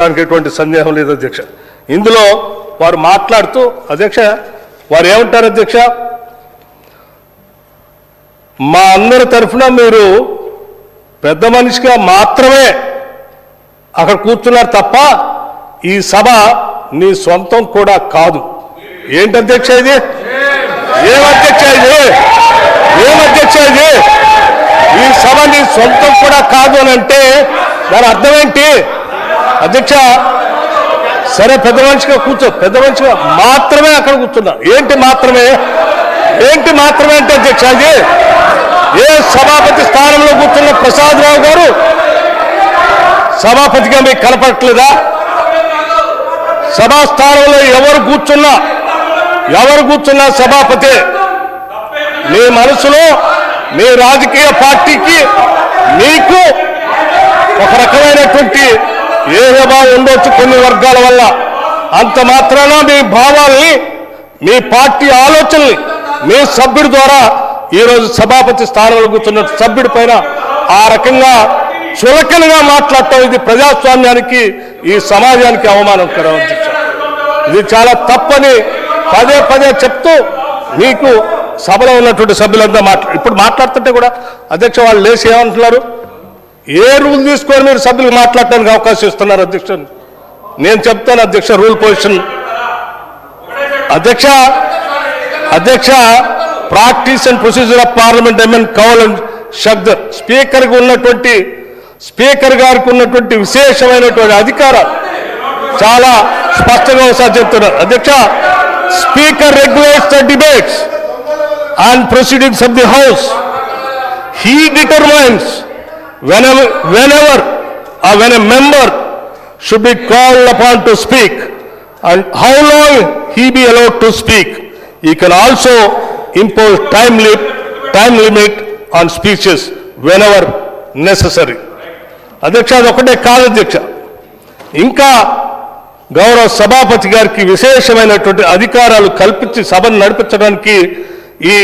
ఎటువంటి సందేహం లేదు అధ్యక్ష. ఇందులో వారు మాట్లాడుతూ అధ్యక్ష వారు ఏమంటారు అధ్యక్ష, మా అందరి తరఫున మీరు పెద్ద మనిషిగా మాత్రమే అక్కడ కూర్చున్నారు తప్ప ఈ సభ నీ సొంతం కూడా కాదు. ఏంటి అధ్యక్ష ఇది? ఏమధ్యక్ష ఇది? ఏమధ్యక్ష ఇది? ఈ సభ నీ సొంతం కూడా కాదు అని అంటే దాని అర్థం ఏంటి అధ్యక్ష? సరే పెద్ద మనిషిగా కూర్చో, పెద్ద మనిషిగా మాత్రమే అక్కడ కూర్చున్నా. ఏంటి మాత్రమే? ఏంటి మాత్రమే అంటే అధ్యక్ష అది ఏ సభాపతి స్థానంలో కూర్చున్న ప్రసాద్ రావు గారు సభాపతిగా మీకు కనపడట్లేదా? సభా స్థానంలో ఎవరు కూర్చున్నా సభాపతి. మీ మనసులో మీ రాజకీయ పార్టీకి మీకు ఒక రకమైనటువంటి ఏహభావం ఉండొచ్చు కొన్ని వర్గాల వల్ల. అంత మాత్రాన మీ భావాల్ని మీ పార్టీ ఆలోచనల్ని మీ సభ్యుడి ద్వారా ఈరోజు సభాపతి స్థానంలో కూర్చున్న సభ్యుడి పైన ఆ రకంగా చులకనగా మాట్లాడటం ఇది ప్రజాస్వామ్యానికి ఈ సమాజానికి అవమానకరం అధ్యక్ష. ఇది చాలా తప్పని పదే పదే చెప్తూ మీకు సభలో ఉన్నటువంటి సభ్యులంతా ఇప్పుడు మాట్లాడుతుంటే కూడా అధ్యక్ష వాళ్ళు లేచి ఏమంటున్నారు, ఏ రూల్ తీసుకొని మీరు సభ్యులు మాట్లాడటానికి అవకాశం ఇస్తున్నారు అధ్యక్ష? నేను చెప్తాను అధ్యక్ష రూల్ పొజిషన్. అధ్యక్ష practice and procedure of parliament M N Kaul and Shakdher speaker గారికి ఉన్నటువంటి విశేషమైనటువంటి అధికారాలు చాలా స్పష్టంగా ఒకసారి చెప్తున్నారు అధ్యక్ష. Speaker regulates the debates and proceedings of the house. He determines when a member should be called upon to speak and how long he be allowed to speak. He can also impose time limit on speeches whenever necessary. అధ్యక్ష అదొకటే కాదు అధ్యక్ష, ఇంకా గౌరవ సభాపతి గారికి విశేషమైనటువంటి అధికారాలు కల్పించి సభను నడిపించడానికి ఈ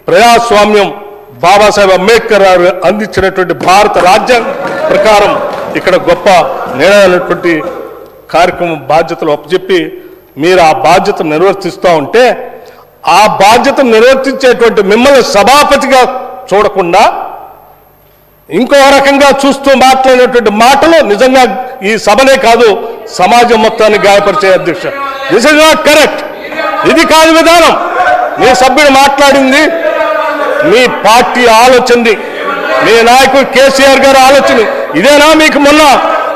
ప్రజాస్వామ్యం బాబాసాహెబ్ అంబేద్కర్ గారు అందించినటువంటి భారత రాజ్యాంగం ప్రకారం ఇక్కడ గొప్ప నిర్ణయాలైనటువంటి కార్యక్రమం బాధ్యతలు అప్పచెప్పి మీరు ఆ బాధ్యతను నిర్వర్తిస్తూ ఉంటే ఆ బాధ్యతను నిర్వర్తించేటువంటి మిమ్మల్ని సభాపతిగా చూడకుండా ఇంకో రకంగా చూస్తూ మాట్లాడినటువంటి మాటలు నిజంగా ఈ సభనే కాదు సమాజం మొత్తాన్ని గాయపరిచే అధ్యక్ష. This is not correct. ఇది కాదు విధానం. మీ సభ్యుడు మాట్లాడింది మీ పార్టీ ఆలోచనది, మీ నాయకుడు కేసీఆర్ గారు ఆలోచన ఇదేనా? మీకు మొన్న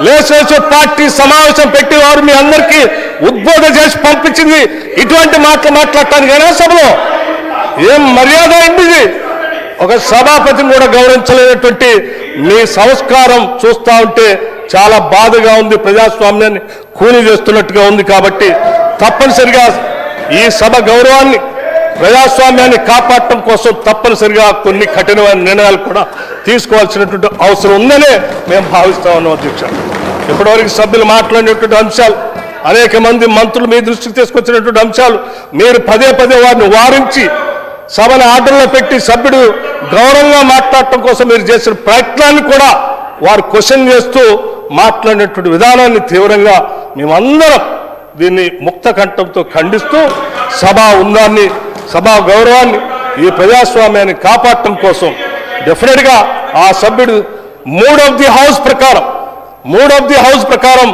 లెజిస్లేటివ్ పార్టీ సమావేశం పెట్టి వారు మీ అందరికీ ఉద్బోధన చేసి పంపించింది ఇటువంటి మాటలు మాట్లాడటానికైనా సభలో? ఏం మర్యాద అయింది ఇది? ఒక సభాపతిని కూడా గౌరవించలేనటువంటి మీ సంస్కారం చూస్తూ ఉంటే చాలా బాధగా ఉంది. ప్రజాస్వామ్యాన్ని కూని చేస్తున్నట్టుగా ఉంది. కాబట్టి తప్పనిసరిగా ఈ సభ గౌరవాన్ని ప్రజాస్వామ్యాన్ని కాపాడటం కోసం తప్పనిసరిగా కొన్ని కఠినమైన నిర్ణయాలు కూడా తీసుకోవాల్సినటువంటి అవసరం ఉందనే మేము భావిస్తా ఉన్నాం అధ్యక్ష. ఇప్పటివరకు సభ్యులు మాట్లాడినటువంటి అంశాలు, అనేక మంది మంత్రులు మీ దృష్టికి తీసుకొచ్చినటువంటి అంశాలు మీరు పదే పదే వారిని వారించి సభను ఆర్డర్లో పెట్టి సభ్యుడు గౌరవంగా మాట్లాడటం కోసం మీరు చేసిన ప్రయత్నాన్ని కూడా వారు క్వశ్చన్ చేస్తూ మాట్లాడినటువంటి విధానాన్ని తీవ్రంగా మేమందరం దీన్ని ముక్త కంఠంతో ఖండిస్తూ సభా ఉందాన్ని సభా గౌరవాన్ని ఈ ప్రజాస్వామ్యాన్ని కాపాడటం కోసం డెఫినెట్గా ఆ సభ్యుడు మూడ్ ఆఫ్ ది హౌస్ ప్రకారం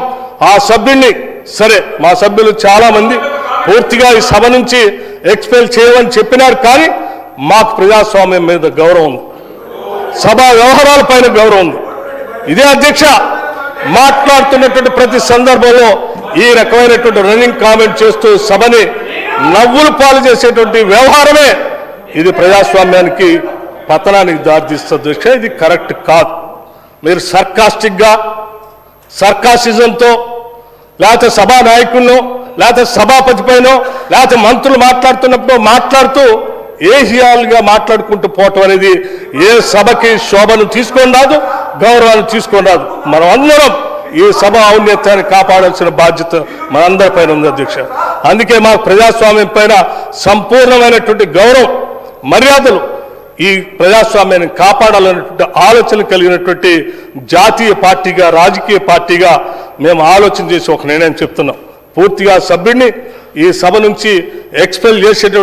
ఆ సభ్యుడిని సరే మా సభ్యులు చాలామంది పూర్తిగా ఈ సభ నుంచి ఎక్స్పెల్ చేయమని చెప్పినారు. కానీ మాకు ప్రజాస్వామ్యం మీద గౌరవం ఉంది, సభా వ్యవహారాల పైన గౌరవం ఉంది. ఇదే అధ్యక్ష మాట్లాడుతున్నటువంటి ప్రతి సందర్భంలో ఈ రకమైనటువంటి రన్నింగ్ కామెంట్ చేస్తూ సభని నవ్వులు పాలు చేసేటువంటి వ్యవహారమే ఇది ప్రజాస్వామ్యానికి పతనానికి దారితీస్తుంది అధ్యక్ష. ఇది కరెక్ట్ కాదు. మీరు సర్కాసిజంతో లేకపోతే సభా నాయకులను లేకపోతే సభాపతి పైనో లేకపోతే మంత్రులు మాట్లాడుతున్నప్పుడు మాట్లాడుతూ ఏషియాలుగా మాట్లాడుకుంటూ పోవటం అనేది ఏ సభకి శోభను తీసుకొని రాదు, గౌరవాన్ని తీసుకొని రాదు. మనం అందరం ఈ సభ ఔన్నత్యాన్ని కాపాడాల్సిన బాధ్యత మనందరి పైన ఉంది అధ్యక్ష. అందుకే మాకు ప్రజాస్వామ్యం పైన సంపూర్ణమైనటువంటి గౌరవం మర్యాదలు ఈ ప్రజాస్వామ్యాన్ని కాపాడాలనేటువంటి ఆలోచన కలిగినటువంటి జాతీయ పార్టీగా రాజకీయ పార్టీగా మేము ఆలోచన చేసి ఒక నిర్ణయం చెప్తున్నాం. పూర్తిగా సభ్యుడిని ఈ సభ నుంచి ఎక్స్పెల్ చేసేటువంటి